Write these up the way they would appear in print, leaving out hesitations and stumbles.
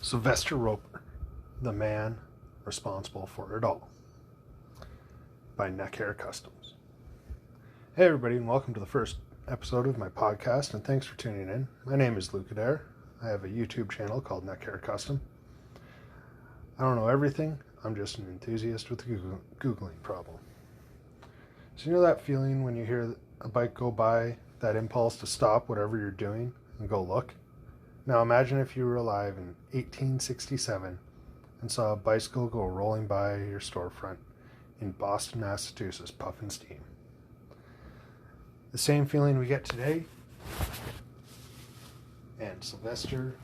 Sylvester Roper, the man responsible for it all, by Neck Hair Customs. Hey everybody, and welcome to the first episode of my podcast, and thanks for tuning in. My name is Luke Adair. I have a YouTube channel called Neck Hair Custom. I don't know everything, I'm just an enthusiast with a Googling problem. So you know that feeling when you hear a bike go by, that impulse to stop whatever you're doing and go look? Now imagine if you were alive in 1867 and saw a bicycle go rolling by your storefront in Boston, Massachusetts, puffing steam. The same feeling we get today, and Sylvester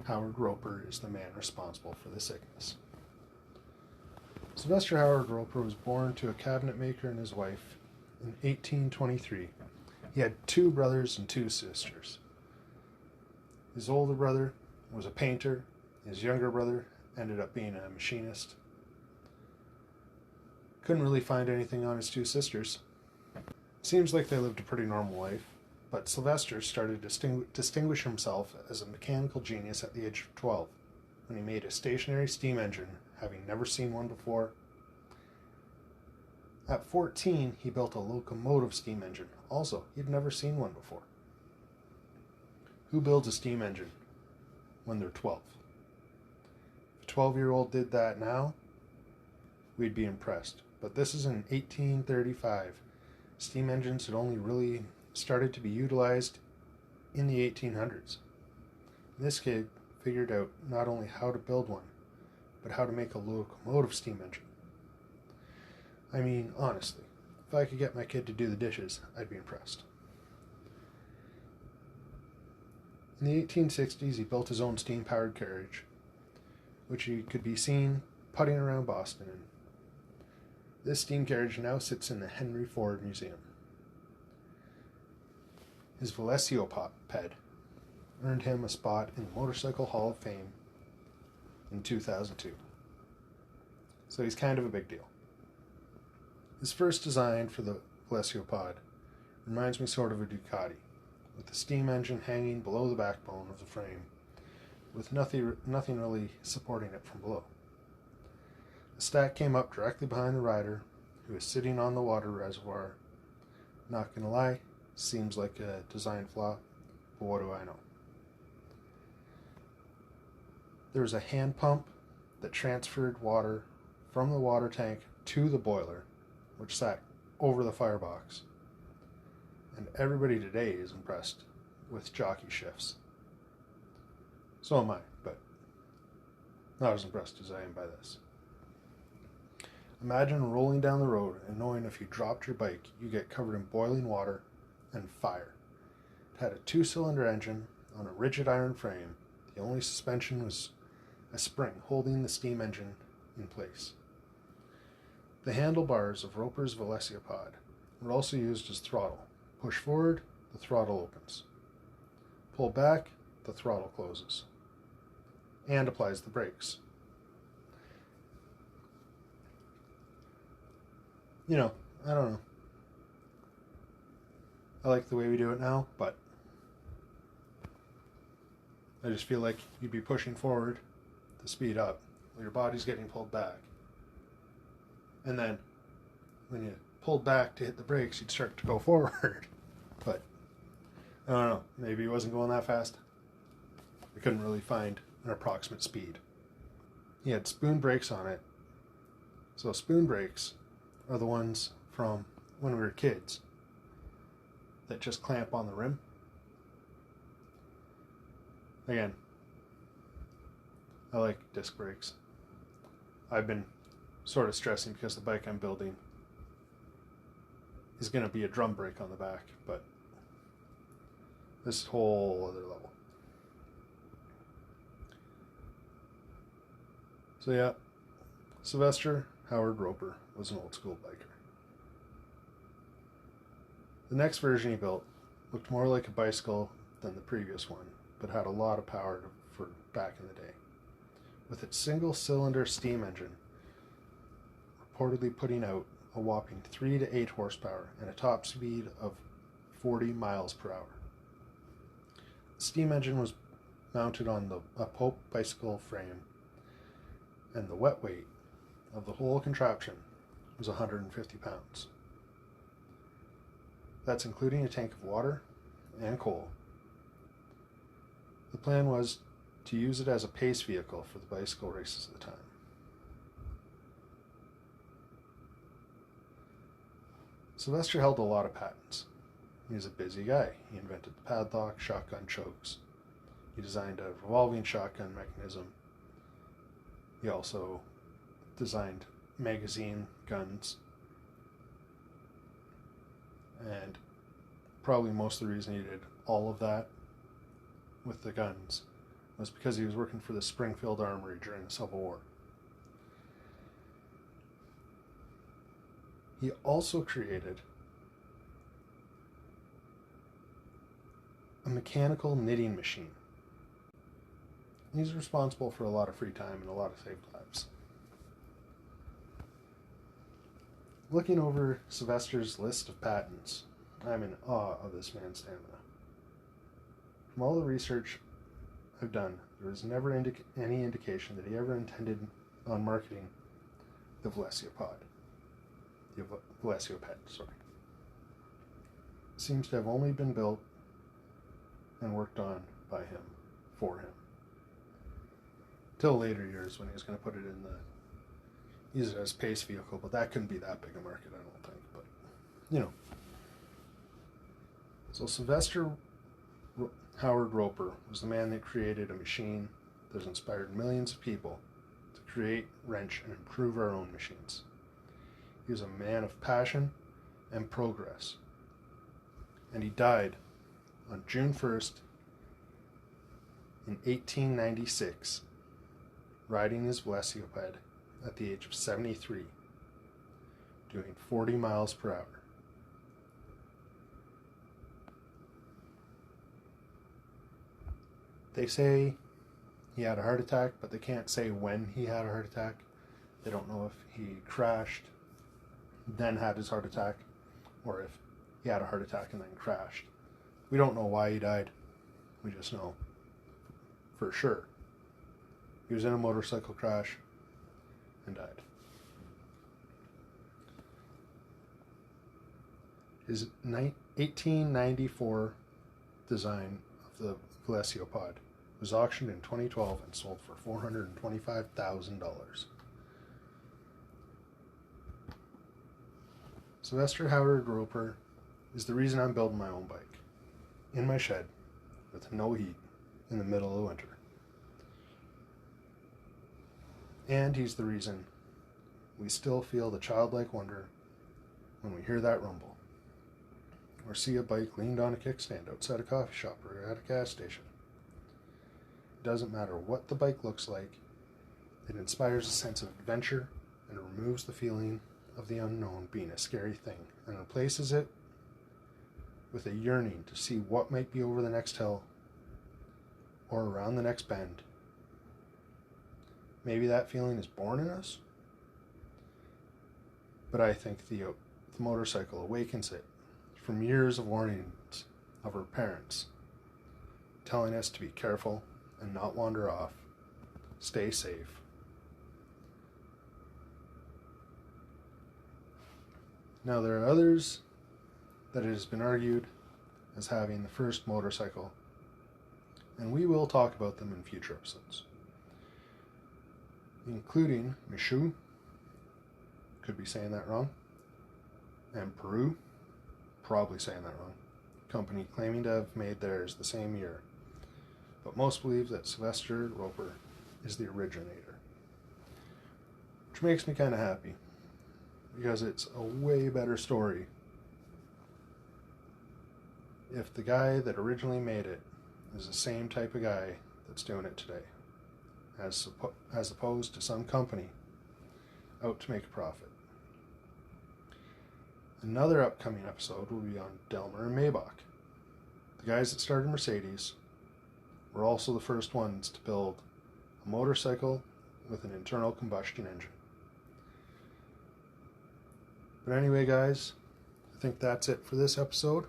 Howard Roper is the man responsible for the sickness. Sylvester Howard Roper was born to a cabinet maker and his wife in 1823. He had two brothers and two sisters. His older brother was a painter. His younger brother ended up being a machinist. Couldn't really find anything on his two sisters. Seems like they lived a pretty normal life, but Sylvester started to distinguish himself as a mechanical genius at the age of 12, when he made a stationary steam engine, having never seen one before. At 14, he built a locomotive steam engine. Also, he'd never seen one before. Who builds a steam engine when they're 12? If a 12-year-old did that now, we'd be impressed. But this is in 1835. Steam engines had only really started to be utilized in the 1800s. This kid figured out not only how to build one, but how to make a locomotive steam engine. I mean, honestly, if I could get my kid to do the dishes, I'd be impressed. In the 1860s, he built his own steam-powered carriage, which he could be seen putting around Boston in. This steam carriage now sits in the Henry Ford Museum. His velocipede earned him a spot in the Motorcycle Hall of Fame in 2002. So he's kind of a big deal. His first design for the velocipede reminds me sort of a Ducati, with the steam engine hanging below the backbone of the frame, with nothing really supporting it from below. The stack came up directly behind the rider, who is sitting on the water reservoir. Not gonna lie, seems like a design flaw, but what do I know? There was a hand pump that transferred water from the water tank to the boiler, which sat over the firebox. And everybody today is impressed with jockey shifts. So am I, but not as impressed as I am by this. Imagine rolling down the road and knowing if you dropped your bike, you get covered in boiling water and fire. It had a 2-cylinder engine on a rigid iron frame. The only suspension was a spring holding the steam engine in place. The handlebars of Roper's velocipede were also used as throttle. Push forward, the throttle opens. Pull back, the throttle closes. And applies the brakes. You know, I don't know. I like the way we do it now, but I just feel like you'd be pushing forward to speed up while your body's getting pulled back. And then when you pulled back to hit the brakes, you'd start to go forward. But I don't know, maybe it wasn't going that fast. I couldn't really find an approximate speed. He had spoon brakes on it. So spoon brakes are the ones from when we were kids that just clamp on the rim. Again, I like disc brakes. I've been sort of stressing because the bike I'm building is going to be a drum brake on the back, but this is a whole other level. So yeah, Sylvester Howard Roper was an old school biker. The next version he built looked more like a bicycle than the previous one, but had a lot of power for back in the day. With its single-cylinder steam engine, reportedly putting out a whopping 3 to 8 horsepower and a top speed of 40 miles per hour. The steam engine was mounted on a Pope bicycle frame, and the wet weight of the whole contraption was 150 pounds. That's including a tank of water and coal. The plan was to use it as a pace vehicle for the bicycle races of the time. Sylvester held a lot of patents. He was a busy guy. He invented the padlock, shotgun chokes. He designed a revolving shotgun mechanism. He also designed magazine guns. And probably most of the reason he did all of that with the guns was because he was working for the Springfield Armory during the Civil War. He also created a mechanical knitting machine. He's responsible for a lot of free time and a lot of saved lives. Looking over Sylvester's list of patents, I'm in awe of this man's stamina. From all the research I've done, there was never any indication that he ever intended on marketing the Velocioped. Seems to have only been built and worked on by him, for him. Till later years when he was going to put it in use it as a pace vehicle, but that couldn't be that big a market, I don't think. But, you know. So Sylvester Howard Roper was the man that created a machine that has inspired millions of people to create, wrench, and improve our own machines. He was a man of passion and progress. And he died on June 1st in 1896, riding his Velocioped at the age of 73, doing 40 miles per hour. They say he had a heart attack, but they can't say when he had a heart attack. They don't know if he crashed, then had his heart attack, or if he had a heart attack and then crashed. We don't know why he died. We just know for sure he was in a motorcycle crash and died. His 1894 design of the Velocioped was auctioned in 2012 and sold for $425,000. Sylvester Howard Roper is the reason I'm building my own bike in my shed with no heat in the middle of winter. And he's the reason we still feel the childlike wonder when we hear that rumble or see a bike leaned on a kickstand outside a coffee shop or at a gas station. It doesn't matter what the bike looks like, it inspires a sense of adventure and removes the feeling of the unknown being a scary thing and replaces it with a yearning to see what might be over the next hill or around the next bend. Maybe that feeling is born in us, but I think the motorcycle awakens it from years of warnings of our parents telling us to be careful and not wander off, stay safe. Now there are others that it has been argued as having the first motorcycle, and we will talk about them in future episodes, including Michoud, could be saying that wrong, and Peru, probably saying that wrong, company claiming to have made theirs the same year, but most believe that Sylvester Roper is the originator, which makes me kind of happy, because it's a way better story if the guy that originally made it is the same type of guy that's doing it today, as opposed to some company out to make a profit. Another upcoming episode will be on Delmer and Maybach. The guys that started Mercedes were also the first ones to build a motorcycle with an internal combustion engine. But anyway, guys, I think that's it for this episode.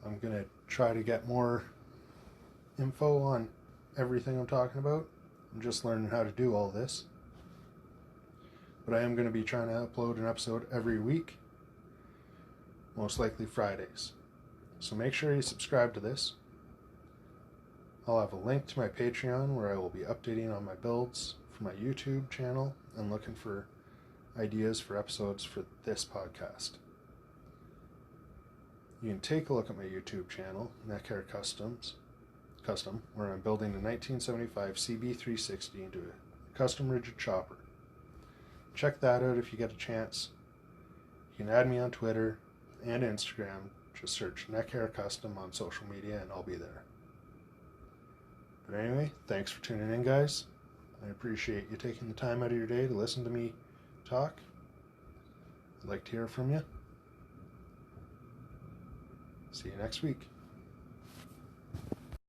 I'm going to try to get more info on everything I'm talking about. I'm just learning how to do all this. But I am going to be trying to upload an episode every week, most likely Fridays. So make sure you subscribe to this. I'll have a link to my Patreon where I will be updating on my builds for my YouTube channel and looking for ideas for episodes for this podcast. You can take a look at my YouTube channel, Neckhair Custom, where I'm building a 1975 CB360 into a custom rigid chopper. Check that out if you get a chance. You can add me on Twitter and Instagram. Just search Neckhair Custom on social media and I'll be there. But anyway, thanks for tuning in, guys. I appreciate you taking the time out of your day to listen to me talk. I'd like to hear from you. See you next week.